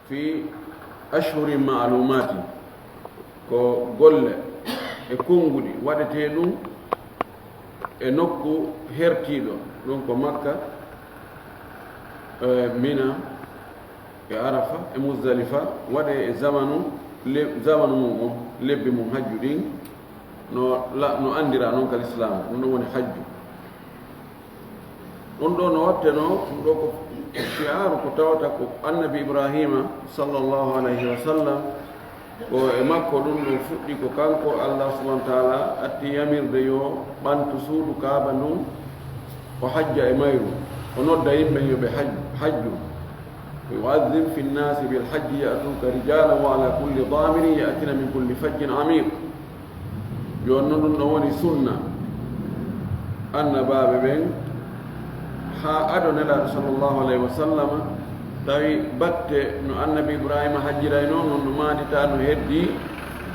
fi ashhurin ma'lumati ko golle e konngudi waɗete ɗum e nokku hertiɗo ɗum ko Makka, Mina e Arafa e Muzdalifa, waɗe e zamanu mum on lebbi mum hajju ɗin no andira noon kal islam ɗum ɗon woni hajju. ɗum ɗo no watteno ɗum ɗo ko shi'aru ko tawata ko annabi Ibrahima sallallahu alayhi wa sallam ko e makko ɗum ɗo fuɗɗi ko kanko Allah subhanahu wa ta'ala atti yamirde yo ɓantu suudu Kaaba ndun o hajja e mayru, o nodda yimɓe yoɓe hajju. yu'adhdhim fi nnasi bil hajji ya'tuka rijalan wa ala kulli damirin ya'tina min kulli fajjin amiq. joni noon ɗum ɗo woni sunna annabaɓe ɓen ha ado nelaɗo sallllahu alayhi wa sallam tawi batte no annabi Ibrahima hajjiray noon no maadita no heddi,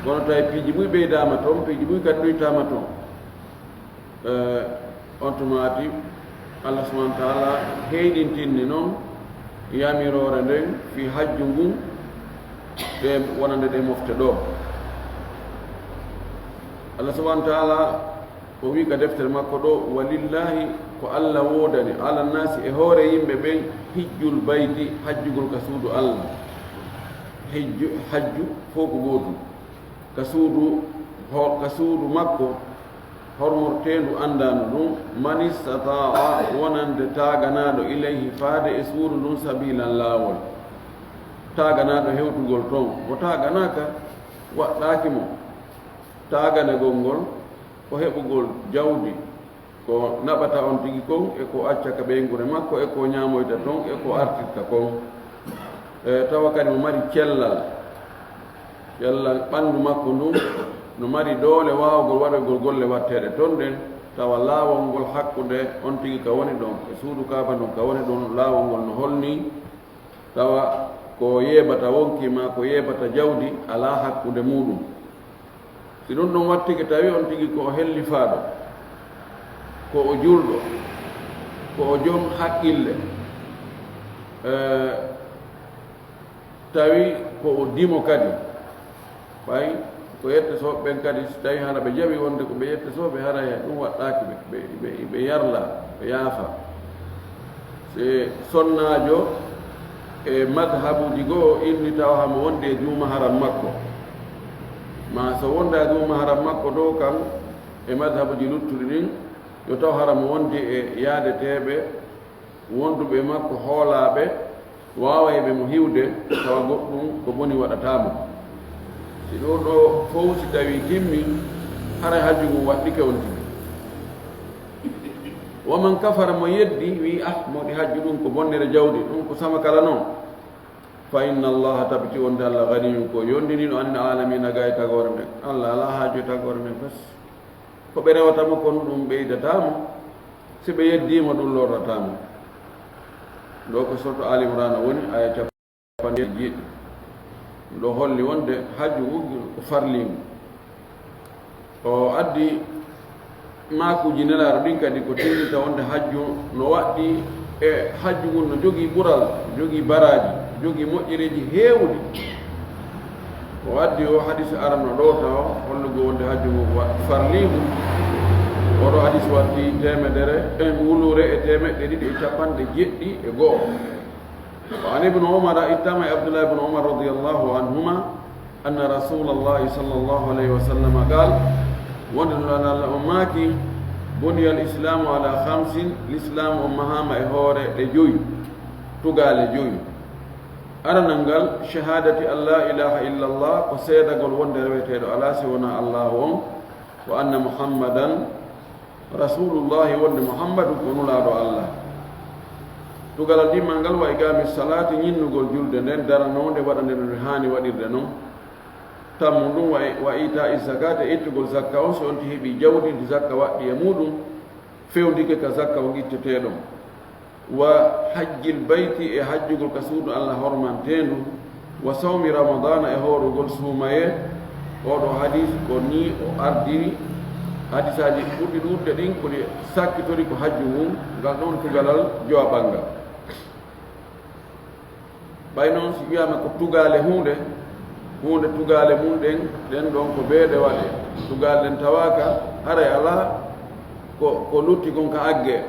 kono tawi piiji ɓuy ɓeydama toon, piiji ɓuy kadi ɗoytama toon, on to maati Allah subhanahu wa ta'ala heyɗintinni noon yamirore nden fi hajju ngun ɗe wonande ɗe mofte ɗo. Allah subhanahu wa ta'ala o wi ka deftere makko ɗo, walillahi ko Allah wodani ala nasi e hoore yimɓe ɓen hijjul bayti hajjugol ka suudu Allah. hajju fof ko gootum ka suudu makko hormortendu andano ɗum, man istata'a wonande taganaɗo ilayhi faade e suudu ɗum sabilan laawol, taganaɗo hewtugol toon. o taganaka waɗɗaki mo taganegol ngol ko heɓugol jawdi ko naɓata on tigi kon e ko acca ka ɓeygure makko e ko ñamoyta toon e ko artirta kon. tawa kadi mo mari cellal ɓanndu makko ndun no mari doole waawgol waɗagol golle watteɗe toon ɗen, tawa laawol ngol hakkude on tigi ka woni ɗon e suudu Kaaba ndon ka woni ɗon, laawol ngol no holni, tawa ko yeɓata wonkima ko yeɓata jawdi ala hakkude muɗum. si ɗum ɗon wattike tawi on tigi ko o hellifaaɗo, ko o julɗo, ko o joom haqqille, tawi ko o dimo kadi, ɓay ko yettesoɓe ɓen kadi so tawi hara ɓe jaɓi wonde ko ɓe yettesoɓe haraya ɗum waɗɗaki ɓe yarla ɓe yaafa. se sonnaajo e madhabuji goo inni taw hamo wonde e duuma haram makko, ma so wonda e duuma haram makko ɗo kam e madhabuji luttuɗi ɗin yo taw haram wonde e yaadeteɓe wonduɓe makko hoolaɓe wawayɓe mo hiwde, tawa goɗɗum ko boni waɗatamo. si ɗo ɗo fof si tawi timmi haray hajju mum waɗɗike on tigi. waman kafara mo yeddi wi moɗi hajju ɗum ko bonnere jawdi, ɗum ko sama kala noon, fa inna allaha tabiti wonde Allah ganiyum ko yondiniɗo anil alamina ga e tagore men. Allah ala haaju e tagore men fes, ko ɓe rewatamo kono ɗum ɓeydatamo, si ɓe yeddima ɗum lorratamo. ɗo ko soto Ali Imran woni aya capanɗe jeeɗiɗi. ɗo holli wonde hajju uggi ko farlimu. o addi makuji nelaɗo ɗin kadi ko timmita wonde hajju no waɗɗi e hajju ngun no jogii ɓural, jogii baraji, jogii moƴƴereji heewɗi. o addi o hadis arano ɗo taw hollugo wonde hajju ngun farlimu. oɗo hadis watti wulure e temeɗɗe ɗiɗi e capanɗe jeɗɗi e go'o. وعن ابن عمر اتما عبد الله بن عمر رضي الله عنهما أن رسول الله صلى الله عليه وسلم قال ونلنا الأماكي بني الإسلام على 5 الإسلام أمهام إهور لجوي تقال جوي أرننقل شهادة أن لا إله إلا الله وسيدة قل وندر بيتير على سونا الله وأن محمدا رسول الله وأن محمد ونلا الله tugalal ɗimmal ngal wa igami salati ñinnugol julde nden daranode waɗande no hani waɗirde noon, tammu ɗum wa ita i zakate ittugol zakka on so onti heeɓi jawdi ndi zakka waɗɗi e muɗum fewndike ka zakka o gitteteɗon, wa hajjil bayti e hajjugol ka suudu Allah hormantendu, wa sawmi ramadana e horugol suumaye. oɗo hadis ko ni o ardiri hadisaji ɓurɗi ɗuɗde ɗin koɗi sakkitori ko hajju mum, ngal ɗon tugalal jowaɓal ngal. ɓay noon si wiyama ko tugale hunde tugale mum ɗen ɗon ko beeɗe waɗe tugale ɗen tawaka haray ala ko lutti kon ka agge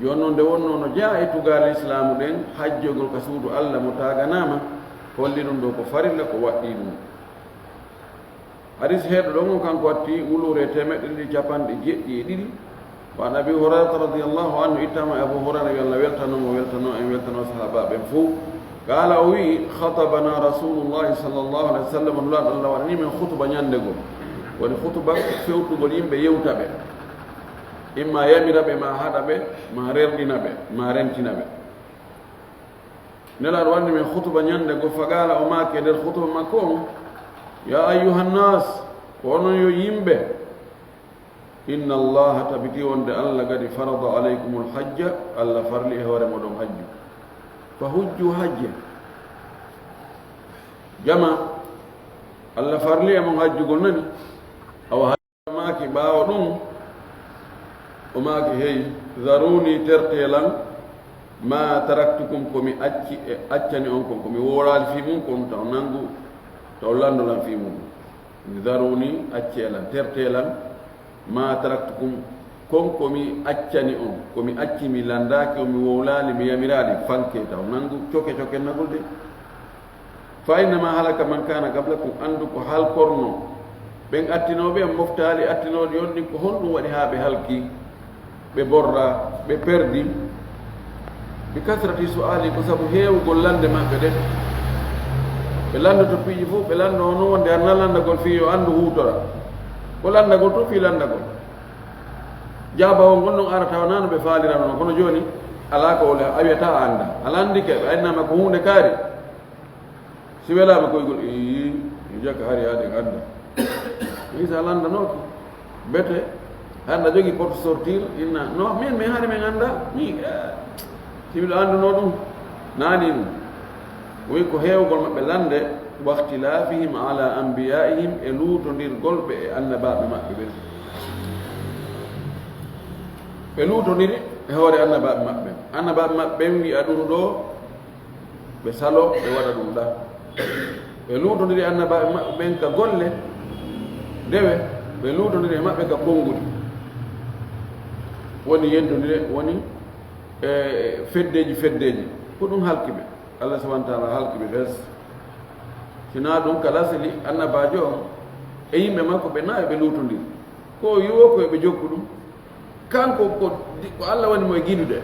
joni noon nde wonno no jaa e tugale islamu ɗen hajjogol ka suudu allah mo taganama holli ɗum ɗo ko farilla ko waɗɗi ɗum hadis heeɗo ɗon on kanko watti wulure 150 وعن أبي هريرة رضي الله عنه إتما أبو هريرة يلا ويلتنو صحابة بنفو قال وي خطبنا رسول الله صلى الله عليه وسلم الله عني من خطبة يندقو ولي خطبة فيوت بولين بيوتا بي إما يمير بي ما هذا بي ما ريرنا بي ما رنتنا بي نلا رواني من خطبة يندقو فقال وما كده الخطبة مكون يا أيها الناس ونو يمبي إن الله تبكي وند الله قد فرض عليكم الحج الله فرلي هور مدوم حج فحجوا حج جمع الله فرلي من حج قلنا أو حج ماكي باودون وماكي هي ذروني ترقيلا ما تركتكم كمي أتشني أنكم كمي ورال في منكم تونانغو تولاندو لان في منكم ذروني أتشيلا ترقيلا ma taraktukum kon komi accani on komi acci mi landaki o mi wowlali mi yamirali fanke taw nangu coke nagolde fa innama halaka man kana qablakum andu ko hal korno ɓen attinoɓe en moftali attinoɗe yonni ko honɗum waɗi ha ɓe halki ɓe borra ɓe perdi bi kasrati su'ali ko sabu heewugol lande maɓɓe ɗen ɓe landa to piiji fof ɓe landa hono wonde arna landagol fi yo andu hutora ko landagol to fi landagol jaabawol ngol noon ara tawa nano ɓe faalirano noon kono joni ala ko wole a wiyata a anda ala andike ɓe aynama ko hunde kaari si welama koygol jakka hari haade anda isa landanoki bete handa jogui porte sortir inna no min mi haade min anda mi simiɗo anduno ɗum naani ɗum wi ko heewgol maɓɓe lande واختلافهم على أنبيائهم إلوت نيرغول بأنباء مأبي إلوت نير هوري أنباء مأبي وي أدون دو بسالو بودا دون دا إلوت نير أنباء مأبي كغول dewe ɓe luutondiri e maɓɓe ka ɓonngudi woni yentondire woni feddeji ko ɗum halkiɓe allah subahana taala halkiɓe fes sina ɗum kala sili annabajo o e yimɓe makko ɓe nawi ɓe luutondiri ko yiwo ko eɓe jokku ɗum kanko ko allah woni mo e giɗude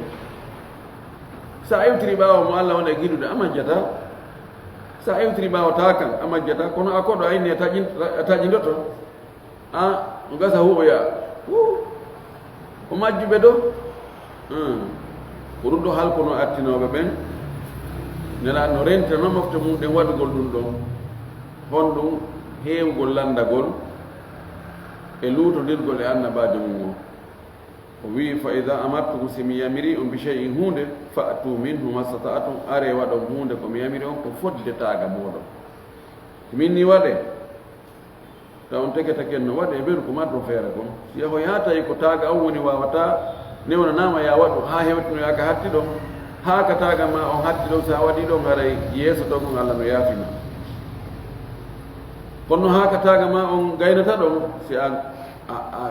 sa iwtiri ɓawa mo allah woni e giɗude a majjata sa iwtiri ɓawa ta kan a majjata kono a koɗo ayni a taƴindoto a gasa huɓoya ko majjuɓe ɗo ko ɗum ɗo halkono attinoɓe ɓen nela no rentano mofte mum ɗen waɗugol ɗum ɗon hon ɗum heewgol landagol e luutodirgol e annabajo mum o wi fa ida amartukum simi yamiri on bi cheyin hunde fa atu minhu mastata'tum are waɗon hunde komi yamiri on ko fodde taaga moɗon min ni waɗe taw on tegetaken no waɗe ɓen ko maddo feere kon si yaho yaatayi ko taaga on woni wawata newnanama ya waɗu ha hewtinoyaka hatti ɗon ha ka taaga ma on hatti ɗon sa waɗi ɗon haray yeeso ɗon kon allah no yaafima kono ha ka taaga ma on gaynata ɗon si a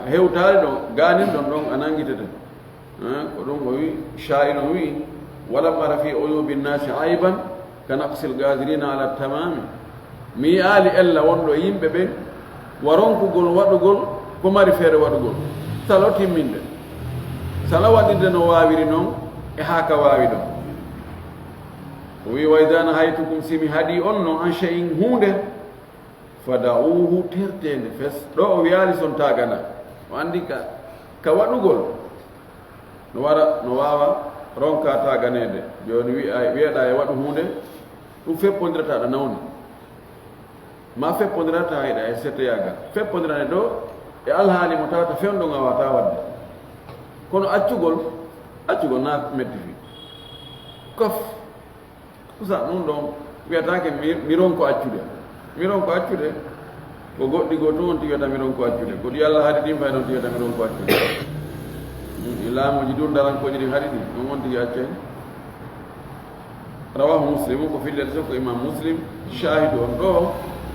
hewtaali ɗon ganin ɗon ɗon a nangitete ko ɗum o wi sha'ir o wi walam ara fi uyubi nnasi ayban ka naqsil gadirina ala tamami mi yaali ella wonɗo yimɓe ɓen waronkugol waɗugol ko mari feere waɗugol salo timminde sala waɗirde no waawiri noon e haa ka waawi ɗon o wi wa ida nahaytukum simi haɗi on noon an cheyin hunde fada'uhu tertende fes ɗo o wiyaali son taagana o anndi ka waɗugol no wara no waawa ronka taaganeede jooni wiyeɗa e waɗu hunde ɗum feppondirata ɗo nawni ma feppondirata hayɗa e settoyaga feppondirane ɗo e alhaali mo tawata fewɗo ngawata wadde kono accugol na metti fi kof kusa ɗum ɗon wiyatake mi ronko accude ko goɗɗi goo tun on ti wiyata mi ronko accude ko ɗi allah haɗi ɗin fay noon ti wiyata mi ronko accude i laamuji durdarankoji ɗin haɗi ɗi ɗum on tigi accani rawahu muslim ko fillel so ko imam muslim shahidu on ɗo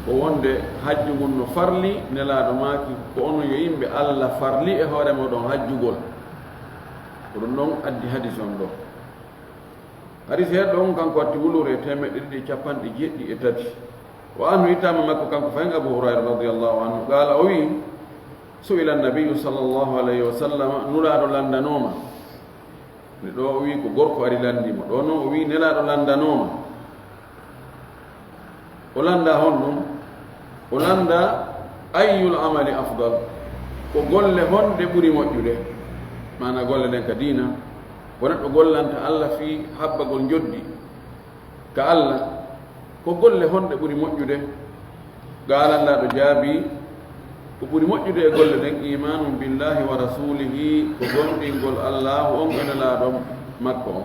ko wonde hajjugol no farli nelaɗo maaki ko ono yo yimɓe allah farli e hoore moɗon hajjugol ko ɗum ɗon addi hadis on ɗo hadis heɗɗo on kanko watti wulure 1,713 wa anhu itama makko kanko fayin abu hurayra radiyallahu anhu qala o wi su'ila an-nabiyyu sallallahu alayhi wa sallam nulaɗo landanoma nde ɗo o wi ko gorko ari landimo ɗo noon o wi nelaɗo landanoma o landa honɗum o landa ayyul amali afdal ko golle honde ɓuri moƴƴude mana golle ɗen ka diina ko neɗɗo gollanta allah fi habbagol joddi ka allah ko golle honde ɓuri moƴƴude gaalallaɗo jaabi ko ɓuri moƴƴude e golle ɗen imanum billahi wa rasulihi ko gomɗingol allah on enelaɗo makko on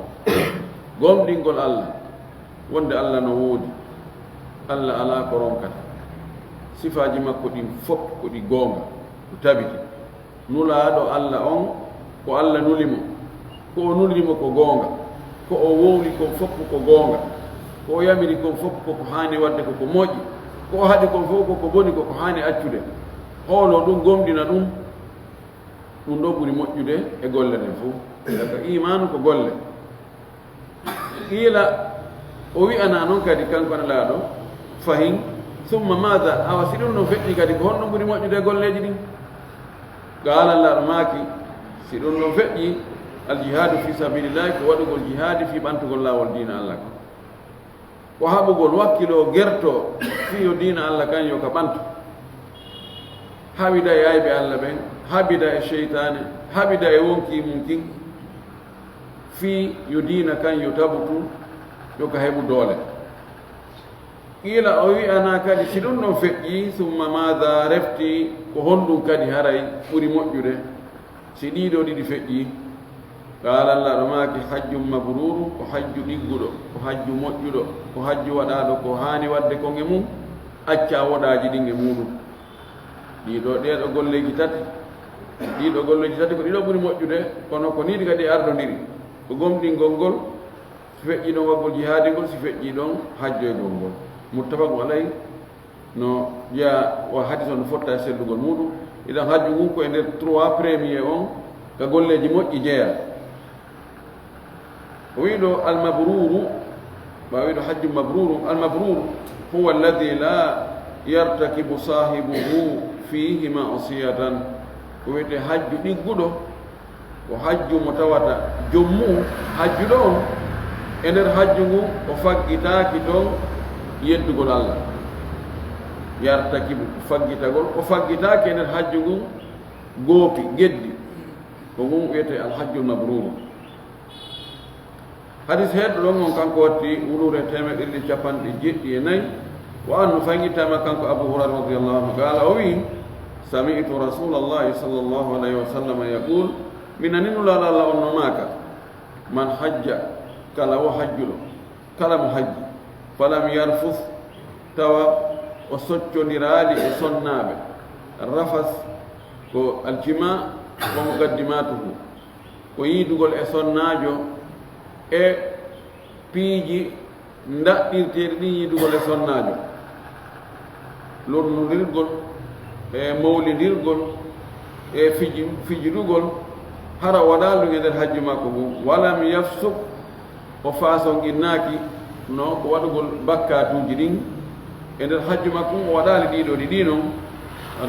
gomɗingol allah wonde allah no woodi allah ala ko ronkata sifaji makko ɗin fof ko ɗi goonga ko tabiti nulaaɗo allah on ko allah nulimo ko o nulimo ko goonga ko o wowli kon fof ko goonga ko o yamiri kon fof koko haani wadde koko moƴƴi ko o haɗi kon fof koko boni koko haani accude hoolo ɗum gomɗina ɗum ɗum ɗo ɓuri moƴƴude e golle ɗen fof daga imanu ko golle qiila o wi'ana noon kadi kanko nelaaɗo fahin summa mada awa si ɗum ɗon feƴƴi kadi ko honɗum ɓuri moƴƴude e golleji ɗin gaalallaɗo maaki si ɗum ɗon feƴƴi aljihadu fi sabilillahi ko waɗugol jihadi fi ɓantugol laawol diina allah ko ko haɓugol wakkilo gerto fiyo diina allah kan yo ka ɓantu haɓida e ayɓe allah ɓen haɓida e cheytane haɓida e wonki mum kin fi yo diina kan yo tabutu yo ka heɓu doole qiila o wi'ana kadi si ɗum ɗon feƴƴi summa mada refti ko honɗum kadi haray ɓuri moƴƴude si ɗiɗo ɗiɗi feƴƴi qaala allah ɗo maaki hajjum mabruru ko hajju ɗigguɗo ko hajju moƴƴuɗo ko hajju waɗaɗo ko haani wadde kon e mum acca woɗaji ɗin e muɗum ɗiɗo ɗeɗo golleji tati ɗiɗo golleji tati ko ɗiɗo ɓuri moƴƴude kono ko niɗi kadi ardodiri ko gomɗingol ngol si feƴƴi ɗon waggol jihaadi ngol si feƴƴi ɗon hajjoygol ngol muttafaqu alay no jeya wa hadis o no fotta e sellugol muɗum iɗan hajju ngun ko e nder 3 premier on ka golleji moƴƴi jeeya o wiɗo almabruru ɓa wiɗo hajju mabruru almabruru huwa alladi la yartakibu sahibuhu fihi ma'siyatan ko wiyete hajju ɗigguɗo ko hajju mo tawata jommu hajjuɗo on e nder hajju ngu o faggitaki ɗon yeddugol allah yartakibu faggitagol o faggitaki e nder hajju ngu goopi geddi ko ngun wiyete alhajjul mabruru hadis heɗɗo ɗon on kanko watti wulure 1,174 wa anhu fangitama kanko abu hurayra radiyallahu anhu qala o wi sami'tu rasulallahi sallallahu alayhi wa sallam yaqul minaninu lala on no maka man hajja kala wo hajjuɗo kala mo hajji falam yarfus tawa o soccodiraali e sonnaɓe rafas ko aljima ko muqaddimatuhu ko yiidugol e sonnajo e piiji ndaɗɗirteɗi ɗin yiidugol e sonnajo lornodirgol e mawlidirgol e fijidugol hara waɗalu e nder hajju makko ngu walam yafsuk o façon ginnaaki no ko waɗugol bakkatuji ɗin e nder hajju makko o waɗali ɗiɗo ɗi noon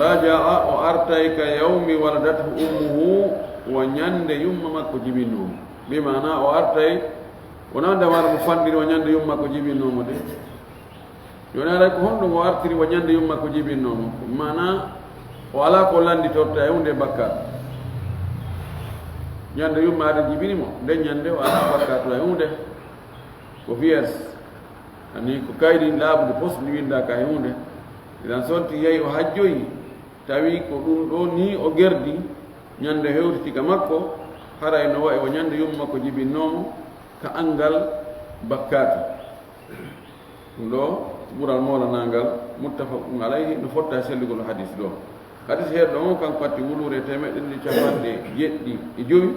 raja'a o artay ka yawmi waladathu ummuhu wo ñande yumma makko jibinnomo bimana o artay wona ndemara mo fanɗiri wo ñande yumma makko jibinnomo de joni aray ko honɗum o artiri wo ñande yumma makko jibinnomo mana o ala ko landi torta e hunde bakkat ñande yumma aɗa jibinimo nden ñande o ala bakkat e hunde ko vierge ani ko kayɗi laaɓude posɗi winda ka e hunde idan sonti yeyi o hajjoyi tawi ko ɗum ɗo ni o gerdi ñande hewtitika makko haray no wayi o ñande yumma makko jibinnomo ka angal bakkatu ɗum ɗo ɓural molanangal muttafaqun alayhi no fotta sellugol hadis ɗo hadis heɗɗo on kanko patti wulure 1,775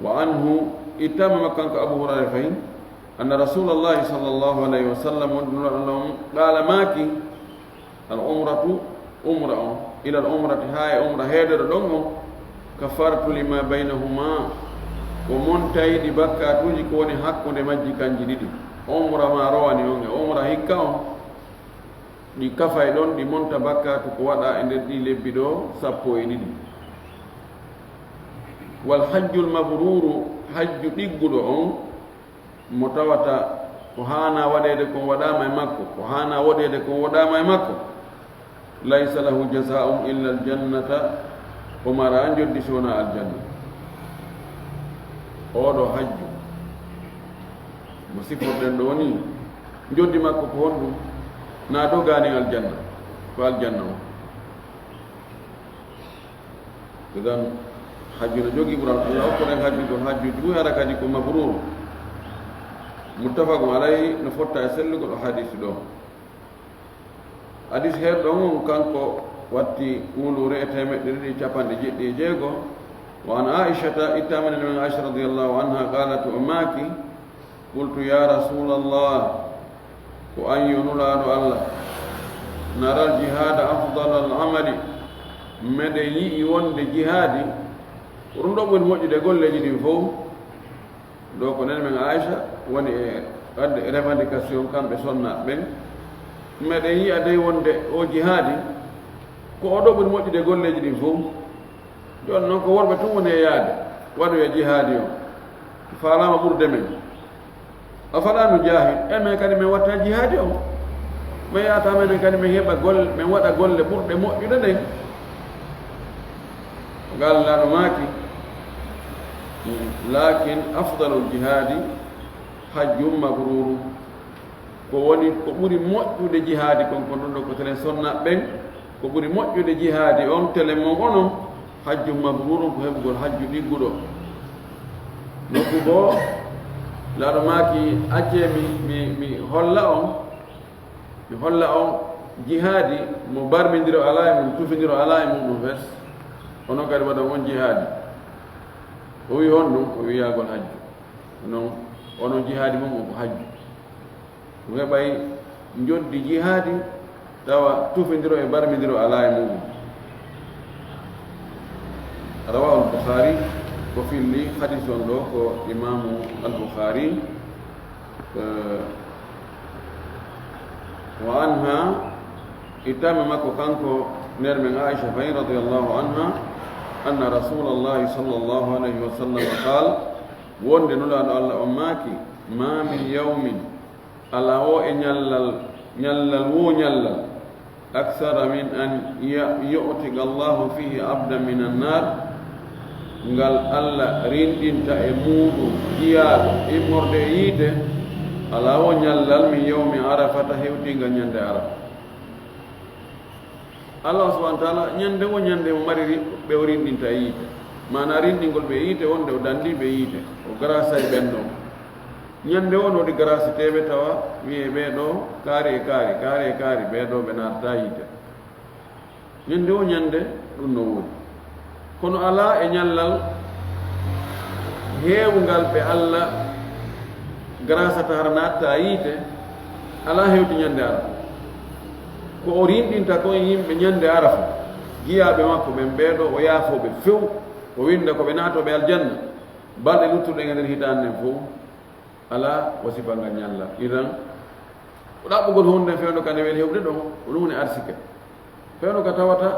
wa anhu ittama makko kanko abu hurayra fayin أن رسول الله صلى الله عليه وسلم قال ماكي العمرة عمرة إلى العمرة هاي عمرة هيدر دونغو كفرت لما بينهما ومن تايدي بكا توجي كوني حق مجي كان جديد عمرة ما رواني عمرة هيكاو di kafay don di monta bakka ko wada ender di lebbi do sappo e didi wal hajjul mabruru hajju diggudo on mo tawata ko hana wadede ko wadama e makko ko hana wadede ko wadama e makko laysa lahu jazaa'un illa al jannata o mara joddi sona al janna odo hajju mo siforden do ni joddi makko ko hondu na do gani aljanna ko aljanna o idan hajju no jogi buran Allah ko ren hajju do hajju du harakati ko mabrur muttafaqun alayhi no fotta e sellugo do hadith do hadith her do on kanko watti wulure e temedde di capande jeddi jeego wa an aisha itamana min aisha radhiyallahu anha qalat ummaki qultu ya rasulullah ko an yonulaɗo allah naral jihada afdal al amali mede yii wonde jihadi ɗum ɗo ɓuri moƴƴude golleji ɗin fof ɗo ko nen men aicha woni e wadde revendication kamɓe sonnaɓe ɓen meɗe yiya dey wonde o jihadi ko oɗo ɓuri moƴƴude golleji ɗin fof joni noon ko worɓe tun woni e yaade waɗoye jihadi o falama ɓurde men afalanu jahid men kadi men watta jihadi o men yata menen kadi men heɓa golle men waɗa golle ɓurɗe moƴƴude ɗen gallaɗo maaki lakin afdalul jihadi hajjum mabruru ko woni ko ɓuri moƴƴude jihadi kon ko ɗum ɗo ko telen sonnaɓe ɓen ko ɓuri moƴƴude jihadi on telen mon onon hajjum mabruru ko heɓugol hajju ɗigguɗo nokku goo laaɗo maaki acce mi holla on jihadi mo barmidiro ala e mum tufidiro ala e mum ɗum fes onon kadi waɗa on jihadi o wi hon ɗum o wiyagol hajju non onon jihadi mum o ko hajju ɗum heɓay joddi jihadi tawa tufidiro e barmidiro ala e mum rawahu al-Bukhari ko filli hadis on ɗo ko imamu al-Bukhari wa anha itame makko kanko ner men Aisha fayi radiyallahu anha anna rasulallahi sallallahu alayhi wa sallam qal wonde nulaɗo Allah on maaki ma min yawmin ala o e ñallal wo ñallal aksara min an yu'tiga Allahu fihi abdan min an-nar ngal Allah rindinta e muɗum jiyaaɗo immorde e yiide ala o ñallal min yawmi arafata hewtinga ñande arafa Allah subhanahu wa ta'ala ñande wo ñande mo mari ɓe o rindinta e yiide mana rindingol ɓe yiite wonde o dandi ɓe yiite o grâce ay ɓen ɗon ñande o noɗi grâce teɓe tawa wiye ɓeeɗo kaari e kaari ɓeeɗo ɓe naatata yiite ñande o ñande ɗum no woni kono ala e ñallal heewungal ɓe Allah grâce ta hara natta yiite ala hewti ñande arafa ko o rinɗinta kon yimɓe ñande arafa jiyaɓe makko ɓen ɓeeɗo o yaafoɓe few o winda koɓe naatoɓe aljanna balɗe luttuɗe e nder hitande nden fof ala wasifangal ñallal idan o ɗaɓɓugol hunde fewno kane wel hewde ɗon o ɗum woni arsike fewno ka tawata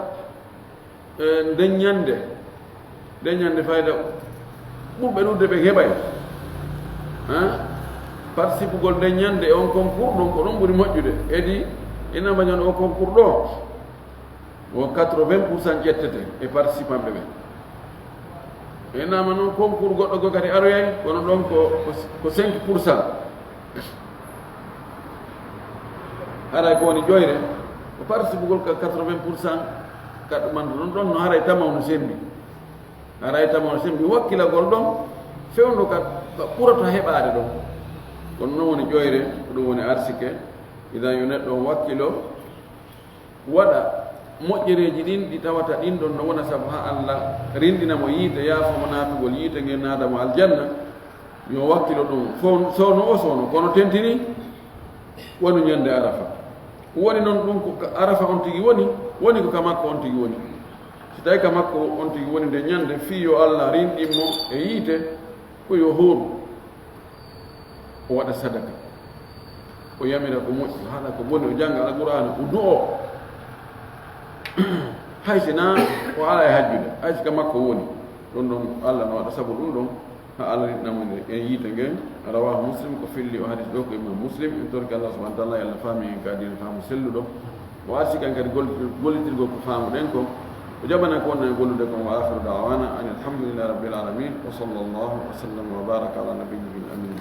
deññande fayda ɓurɓe ɗudde ɓe heɓay participugol deññande e on concours ɗum ko ɗum ɓuri moƴƴude edi ina mbañon o concours ɗo o 80% ƴettete e participant ɓe ɓe enama noon concours goɗɗo go kadi aroyay kono ɗon ko 5% haray ko woni ƴoyre ko participugol ka 80% kaɗo man ɗon ɗon no haray tamaw no sembi wakkilagol ɗon fewndo ka ɓurata heɓade ɗon kono noon woni ƴoyre ko ɗum woni arsike idan yo neɗɗo on wakkilo waɗa moƴƴereji ɗin ɗi tawata ɗin ɗon no wona sabu ha Allah rindina mo yiite yaafamo naatugol yiite ngen naadamo aljanna yo wakkilo ɗum fo sowno o sowno kono tentini woni ñande arafa woni noon ɗum ko arafa on tigi woni ko ka makko on tigi woni si tawi ka makko on tigi woni nde ñande fii yo allah rinɗinmo e yiite ko yo huur o waɗa sadaka o yamira ko moƴƴi haala ko boni o jannga alqur'ana o du'o hay sina o ala e hajjude hay sika makko woni ɗon ɗon allah no waɗa sabu ɗum ɗon ha allah rinɗinamo e yiite ngen rawahu muslim ko filli o hadis ɗo ko imam muslim en torki allah subahana taala e allah faami en kadine faamu selluɗo o arsi kan kadi gollitirgol ko faamuɗen ko o jaɓana ko wonna e gollude kon wa akhiru dawana an alhamdulillahi rabbil alamin wa sallallahu wa sallam wa baraka ala nabiyyihi amin